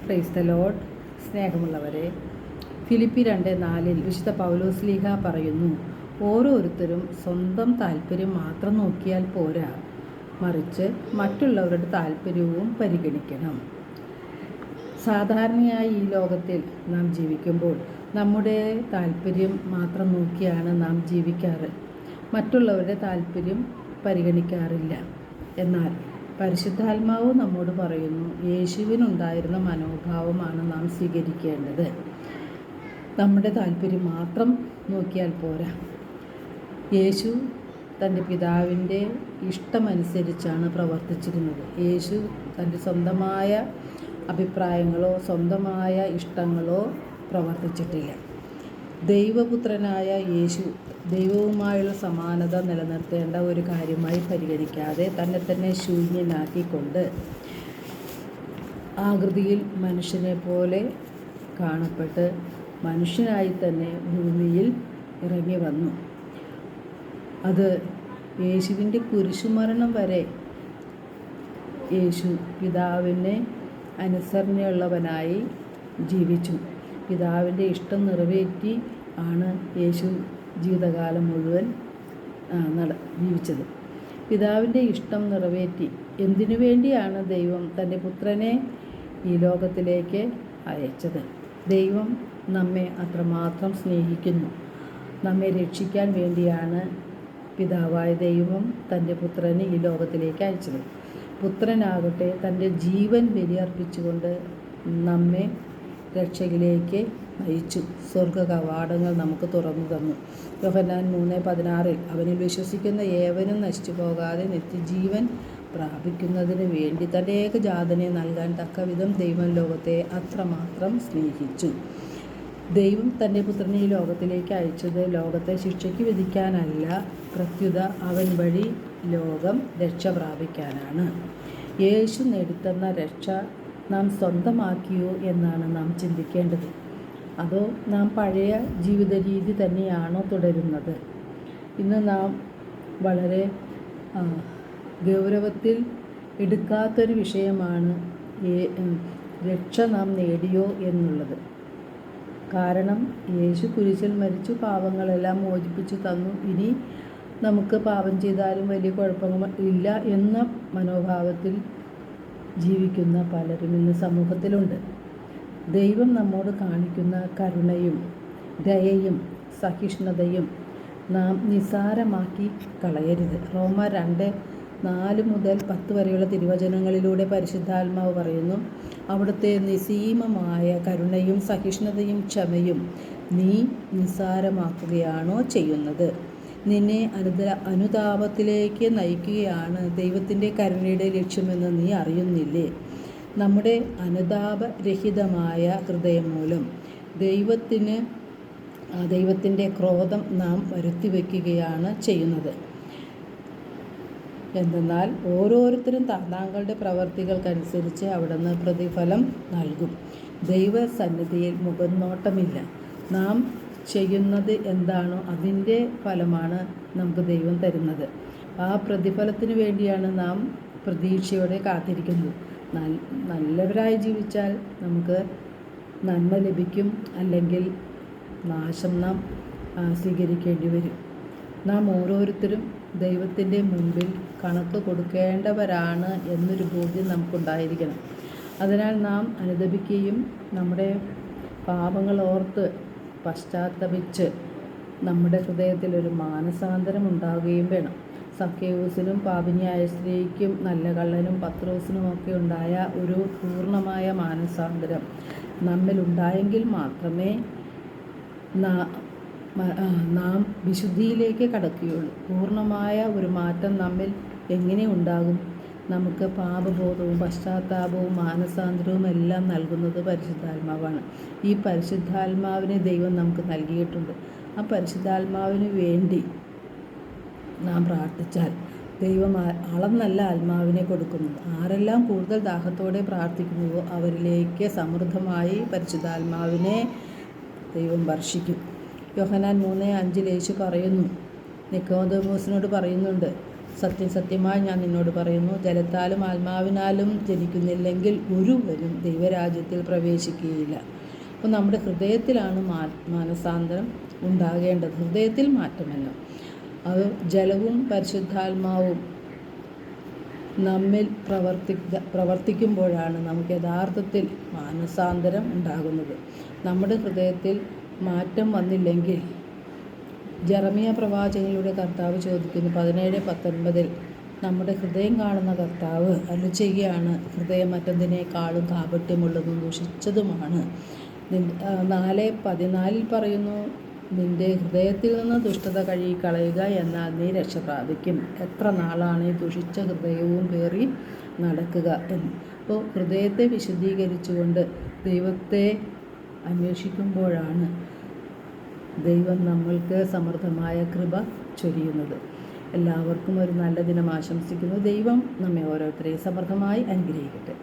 Praise the Lord. സ്നേഹമുള്ളവരെ, Philippi 2:4 വിശുദ്ധ പൗലോസ്ലീഹ പറയുന്നു, ഓരോരുത്തരും സ്വന്തം താല്പര്യം മാത്രം നോക്കിയാൽ പോരാ, മറിച്ച് മറ്റുള്ളവരുടെ താല്പര്യവും പരിഗണിക്കണം. സാധാരണയായി ഈ ലോകത്തിൽ നാം ജീവിക്കുമ്പോൾ നമ്മുടെ താല്പര്യം മാത്രം നോക്കിയാണ് നാം ജീവിക്കാറ്. മറ്റുള്ളവരുടെ താല്പര്യം പരിഗണിക്കാറില്ല. എന്നാൽ പരിശുദ്ധാത്മാവ് നമ്മോട് പറയുന്നു, യേശുവിനുണ്ടായിരുന്ന മനോഭാവമാണ് നാം സ്വീകരിക്കേണ്ടത്. നമ്മുടെ താല്പര്യം മാത്രം നോക്കിയാൽ പോരാ. യേശു തൻ്റെ പിതാവിൻ്റെ ഇഷ്ടമനുസരിച്ചാണ് പ്രവർത്തിച്ചിരുന്നത്. യേശു തൻ്റെ സ്വന്തമായ അഭിപ്രായങ്ങളോ സ്വന്തമായ ഇഷ്ടങ്ങളോ പ്രവർത്തിച്ചിട്ടില്ല. ദൈവപുത്രനായ യേശു ദൈവവുമായുള്ള സമാനത നിലനിർത്തേണ്ട ഒരു കാര്യമായി പരിഗണിക്കാതെ തന്നെ ശൂന്യനാക്കിക്കൊണ്ട് ആകൃതിയിൽ മനുഷ്യനെ പോലെ കാണപ്പെട്ട് മനുഷ്യനായി തന്നെ ഭൂമിയിൽ ഇറങ്ങി വന്നു. അത് യേശുവിൻ്റെ കുരിശുമരണം വരെ യേശു പിതാവിനെ അനുസരണയുള്ളവനായി ജീവിച്ചു. പിതാവിൻ്റെ ഇഷ്ടം നിറവേറ്റി ആണ് യേശു ജീവിതകാലം മുഴുവൻ ജീവിച്ചത്. പിതാവിൻ്റെ ഇഷ്ടം നിറവേറ്റി. എന്തിനു വേണ്ടിയാണ് ദൈവം തൻ്റെ പുത്രനെ ഈ ലോകത്തിലേക്ക് അയച്ചത്? ദൈവം നമ്മെ അത്രമാത്രം സ്നേഹിക്കുന്നു. നമ്മെ രക്ഷിക്കാൻ വേണ്ടിയാണ് പിതാവായ ദൈവം തൻ്റെ പുത്രനെ ഈ ലോകത്തിലേക്ക് അയച്ചത്. പുത്രനാകട്ടെ തൻ്റെ ജീവൻ ബലിയർപ്പിച്ചുകൊണ്ട് നമ്മെ രക്ഷയിലേക്ക് നയിച്ചു. സ്വർഗ കവാടങ്ങൾ നമുക്ക് തുറന്നു തന്നു. യോഹന്നാൻ 3:16 അവനിൽ വിശ്വസിക്കുന്ന ഏവനും നശിച്ചു പോകാതെ നിത്യജീവൻ പ്രാപിക്കുന്നതിന് വേണ്ടി തൻ്റെ ഏകജാതനെ നൽകാൻ തക്കവിധം ദൈവം ലോകത്തെ അത്രമാത്രം സ്നേഹിച്ചു. ദൈവം തൻ്റെ പുത്രനെ ഈ ലോകത്തിലേക്ക് അയച്ചത് ലോകത്തെ ശിക്ഷയ്ക്ക് വിധിക്കാനല്ല, പ്രത്യുത അവൻ വഴി ലോകം രക്ഷ പ്രാപിക്കാനാണ്. യേശു നേടിത്തന്ന രക്ഷ നാം സ്വന്തമാക്കിയോ എന്നാണ് നാം ചിന്തിക്കേണ്ടത്. അതോ നാം പഴയ ജീവിത രീതി തന്നെയാണോ തുടരുന്നത്? ഇന്ന് നാം വളരെ ഗൗരവത്തിൽ എടുക്കാത്തൊരു വിഷയമാണ് രക്ഷ നാം നേടിയോ എന്നുള്ളത്. കാരണം യേശു കുരിശിൽ മരിച്ചു പാപങ്ങളെല്ലാം മോചിപ്പിച്ചു തന്നു. ഇനി നമുക്ക് പാപം ചെയ്താലും വലിയ കുഴപ്പങ്ങൾ ഇല്ല എന്ന മനോഭാവത്തിൽ ജീവിക്കുന്ന പലരും ഇന്ന് സമൂഹത്തിലുണ്ട്. ദൈവം നമ്മോട് കാണിക്കുന്ന കരുണയും ദയയും സഹിഷ്ണുതയും നാം നിസ്സാരമാക്കി കളയരുത്. റോമർ 2:4-10 വരെയുള്ള തിരുവചനങ്ങളിലൂടെ പരിശുദ്ധാത്മാവ് പറയുന്നു, അവിടുത്തെ നിസ്സീമമായ കരുണയും സഹിഷ്ണുതയും ക്ഷമയും നീ നിസ്സാരമാക്കുകയാണോ ചെയ്യുന്നത്? നിന്നെ അനുതാപത്തിലേക്ക് നയിക്കുകയാണ് ദൈവത്തിൻ്റെ കരുണയുടെ ലക്ഷ്യമെന്ന് നീ അറിയുന്നില്ലേ? നമ്മുടെ അനുതാപരഹിതമായ ഹൃദയം മൂലം ദൈവത്തിൻ്റെ ക്രോധം നാം വരുത്തിവെക്കുകയാണ് ചെയ്യുന്നത്. എന്തെന്നാൽ ഓരോരുത്തരും താങ്കളുടെ പ്രവർത്തികൾക്കനുസരിച്ച് അവിടുന്ന് പ്രതിഫലം നൽകും. ദൈവസന്നിധിയിൽ മുഖനോട്ടമില്ല. നാം ചെയ്യുന്നത് എന്താണോ അതിൻ്റെ ഫലമാണ് നമുക്ക് ദൈവം തരുന്നത്. ആ പ്രതിഫലത്തിന് വേണ്ടിയാണ് നാം പ്രതീക്ഷയോടെ കാത്തിരിക്കുന്നത്. നല്ലവരായി ജീവിച്ചാൽ നമുക്ക് നന്മ ലഭിക്കും, അല്ലെങ്കിൽ നാശം നാം സ്വീകരിക്കേണ്ടി വരും. നാം ഓരോരുത്തരും ദൈവത്തിൻ്റെ മുൻപിൽ കണക്ക് കൊടുക്കേണ്ടവരാണ് എന്നൊരു ബോധ്യം നമുക്കുണ്ടായിരിക്കണം. അതിനാൽ നാം അനുദപിക്കുകയും നമ്മുടെ പാപങ്ങൾ ഓർത്ത് പശ്ചാത്തപിച്ച് നമ്മുടെ ഹൃദയത്തിൽ ഒരു മാനസാന്തരം ഉണ്ടാവുകയും വേണം. സക്കേവൂസിനും പാപിനിയായ സ്ത്രീക്കും നല്ല കള്ളനും പത്രോസിനുമൊക്കെ ഉണ്ടായ ഒരു പൂർണ്ണമായ മാനസാന്തരം നമ്മിലുണ്ടായെങ്കിൽ മാത്രമേ നാം വിശുദ്ധിയിലേക്ക് കടക്കുകയുള്ളൂ. പൂർണ്ണമായ ഒരു മാറ്റം നമ്മിൽ എങ്ങനെ ഉണ്ടാകും? നമുക്ക് പാപബോധവും പശ്ചാത്താപവും മാനസാന്തരവും എല്ലാം നൽകുന്നത് പരിശുദ്ധാത്മാവാണ്. ഈ പരിശുദ്ധാത്മാവിനെ ദൈവം നമുക്ക് നൽകിയിട്ടുണ്ട്. ആ പരിശുദ്ധാത്മാവിന് വേണ്ടി നാം പ്രാർത്ഥിച്ചാൽ ദൈവം അളന്നല്ല ആത്മാവിനെ കൊടുക്കുന്നത്. ആരെല്ലാം കൂടുതൽ ദാഹത്തോടെ പ്രാർത്ഥിക്കുന്നുവോ അവരിലേക്ക് സമൃദ്ധമായി പരിശുദ്ധാത്മാവിനെ ദൈവം വർഷിക്കും. യോഹന്നാൻ 3:5 യേശു പറയുന്നു, നിക്കോദെമോസിനോട് പറയുന്നുണ്ട്, സത്യം സത്യമായി ഞാൻ നിന്നോട് പറയുന്നു, ജലത്താലും ആത്മാവിനാലും ജനിക്കുന്നില്ലെങ്കിൽ ഒരുവരും ദൈവരാജ്യത്തിൽ പ്രവേശിക്കുകയില്ല. അപ്പോൾ നമ്മുടെ ഹൃദയത്തിലാണ് മാനസാന്തരം ഉണ്ടാകേണ്ടത്. ഹൃദയത്തിൽ മാറ്റമല്ല. അത് ജലവും പരിശുദ്ധാത്മാവും നമ്മിൽ പ്രവർത്തിക്കുമ്പോഴാണ് നമുക്ക് യഥാർത്ഥത്തിൽ മാനസാന്തരം ഉണ്ടാകുന്നത്. നമ്മുടെ ഹൃദയത്തിൽ മാറ്റം വന്നില്ലെങ്കിൽ, ജെറമിയ പ്രവാചകനിലൂടെ കർത്താവ് ചോദിക്കുന്നു 17:19, നമ്മുടെ ഹൃദയം കാണുന്ന കർത്താവ് അരുളിച്ചെയ്യുകയാണ്, ഹൃദയം മറ്റെന്തിനേക്കാളും കാപട്യമുള്ളതും ദുഷിച്ചതുമാണ്. 4:14 പറയുന്നു, നിന്റെ ഹൃദയത്തിൽ നിന്ന് ദുഷ്ടത കഴുകിക്കളയുക, എന്നാൽ നീ രക്ഷ പ്രാപിക്കും. എത്ര നാളാണ് ഈ ദുഷിച്ച ഹൃദയവും പേറി നടക്കുക എന്ന്. അപ്പോൾ ഹൃദയത്തെ വിശുദ്ധീകരിച്ചുകൊണ്ട് ദൈവത്തെ അന്വേഷിക്കുമ്പോഴാണ് ദൈവം നമ്മൾക്ക് സമൃദ്ധമായ കൃപ ചൊരിയുന്നത്. എല്ലാവർക്കും ഒരു നല്ല ദിനം ആശംസിക്കുന്നു. ദൈവം നമ്മെ ഓരോരുത്തരെയും സമൃദ്ധമായി അനുഗ്രഹിക്കട്ടെ.